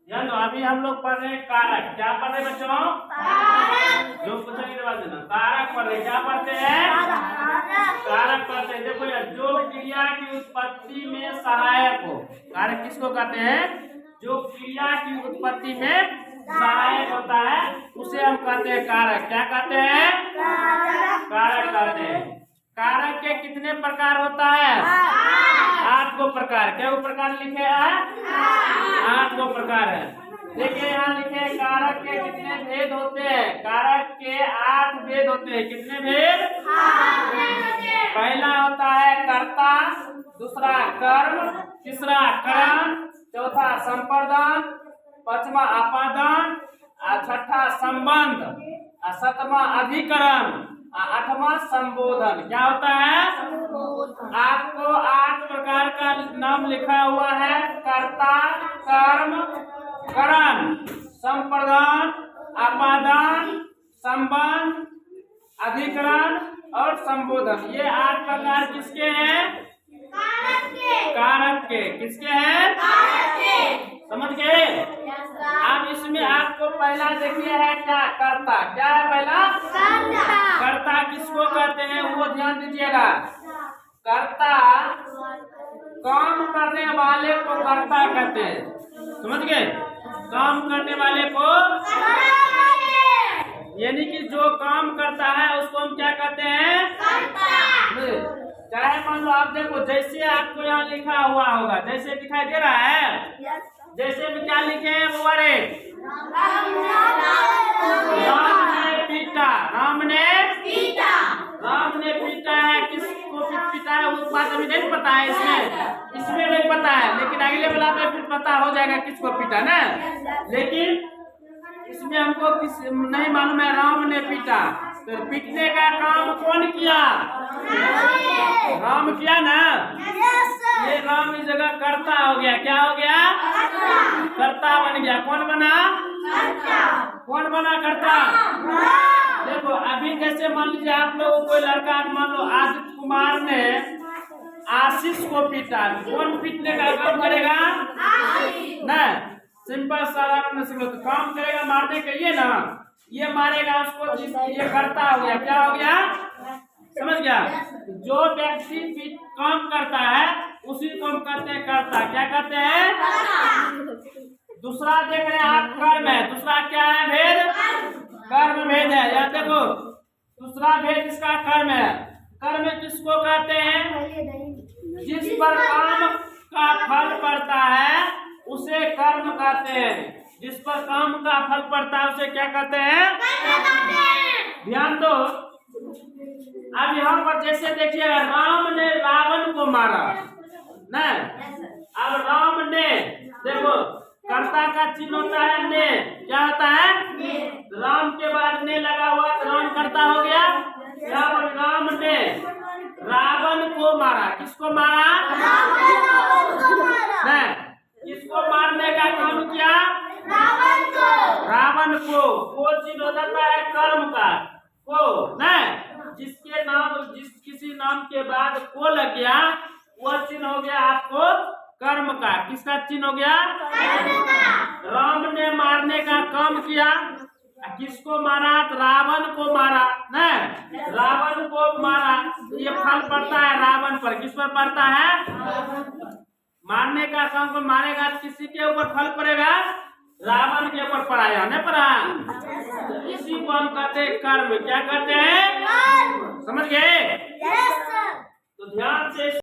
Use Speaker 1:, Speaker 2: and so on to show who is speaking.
Speaker 1: तो अभी हम लोग पढ़ रहे हैं कारक। क्या पढ़ रहे बच्चों? कारक। जो पूछेंगे जवाब देना। कारक पढ़ रहे। क्या पढ़ते हैं? कारक पढ़ते हैं। देखो यार, जो क्रिया की उत्पत्ति में सहायक हो, कारक किसको कहते हैं? जो क्रिया की उत्पत्ति में सहायक होता है उसे हम कहते हैं कारक। क्या कहते हैं? कारक कहते हैं। कारक के कितने प्रकार होता है? 8 गो प्रकार। क्या वो प्रकार लिखे हैं? 8 गो प्रकार है। देखिए यहाँ लिखे हैं कारक के कितने भेद होते हैं। कारक के 8 भेद होते हैं। कितने भेद? पहला होता है कर्ता, दूसरा कर्म, तीसरा करण, चौथा संप्रदान, पांचवा अपादान, छठा संबंध, सातवां अधिकरण, आठवां संबोधन। क्या होता है? आपको 8 प्रकार का नाम लिखा हुआ है। कर्ता, कर्म, करण, संप्रदान, अपादान, संबंध, अधिकरण और संबोधन। ये 8 प्रकार किसके हैं? कारक के। किसके हैं? समझ गए? अब इसमें आपको पहला देखिए है क्या? कर्ता। क्या है पहला? कर्ता किसको कहते हैं वो ध्यान दीजिएगा। कर्ता, काम करने वाले को कर्ता कहते हैं। समझ गए? काम करने वाले को, यानी कि जो काम करता है उसको हम क्या कहते हैं? चाहे मान लो आप देखो, जैसे आपको यहाँ लिखा हुआ होगा, जैसे दिखाई दे रहा है, जैसे में क्या लिखे हैं? वो अरे राम ने पीटा, राम ने पीटा है। किसको पीटा है उस बात अभी नहीं पता है। इसमें नहीं पता है, लेकिन अगले वाला में फिर पता हो जाएगा किसको पीटा ना। लेकिन इसमें हमको नहीं मालूम है। राम ने पीटा, तो पीटने का काम कौन किया? राम किया ना। ये राम इस जगह कर्ता हो गया। क्या हो गया? कर्ता बन गया। कौन बना? कौन बना कर्ता? देखो अभी जैसे मान लीजिए आप लोग कोई लड़का, मान लो आदित्य कुमार ने आशीष को पीटा, कौन पीटने का काम करेगा? ना, सिंपल साधारण तो काम करेगा मारने के। ये ना, ये मारेगा उसको, ये कर्ता हो गया। क्या हो गया? समझ गया? जो व्यक्ति काम करता है उसी को हम कहते हैं कर्ता। क्या कहते हैं? दूसरा देख रहे हैं आप, कर्म है। दूसरा क्या है? भेद, कर्म भेद है। या देखो दूसरा भेद इसका कर्म है। कर्म किसको कहते हैं? जिस पर काम का फल पड़ता है उसे कर्म कहते हैं। जिस पर काम का फल पड़ता है उसे क्या कहते हैं? ध्यान दो। अब यहाँ पर जैसे देखिए, राम ने रावण को मारा ना। अब राम ने, देखो कर्ता का चिन्ह होता है ने। क्या होता है? राम के बाद ने लगा हुआ तो राम कर्ता हो गया। यहाँ पर राम ने रावण को मारा। किसको मारा? किसको मारने का काम किया? रावण को। वो चिन्ह हो जाता है कर्म का को ना। जिसके नाम, किसी नाम के बाद को लग गया वो चिन्ह हो गया आपको कर्म का। किसका चिन्ह हो गया? राम ने मारने का काम किया। किसको मारा? रावण को मारा ना। रावण को मारा, ये फल पड़ता है रावण पर। किस पर पड़ता है? मारने का काम को मारेगा, किसी के ऊपर फल पड़ेगा? रावण के ऊपर पड़ा या नहीं पड़ा? इसी को हम कहते हैं कर्म। क्या कहते हैं? समझ गए?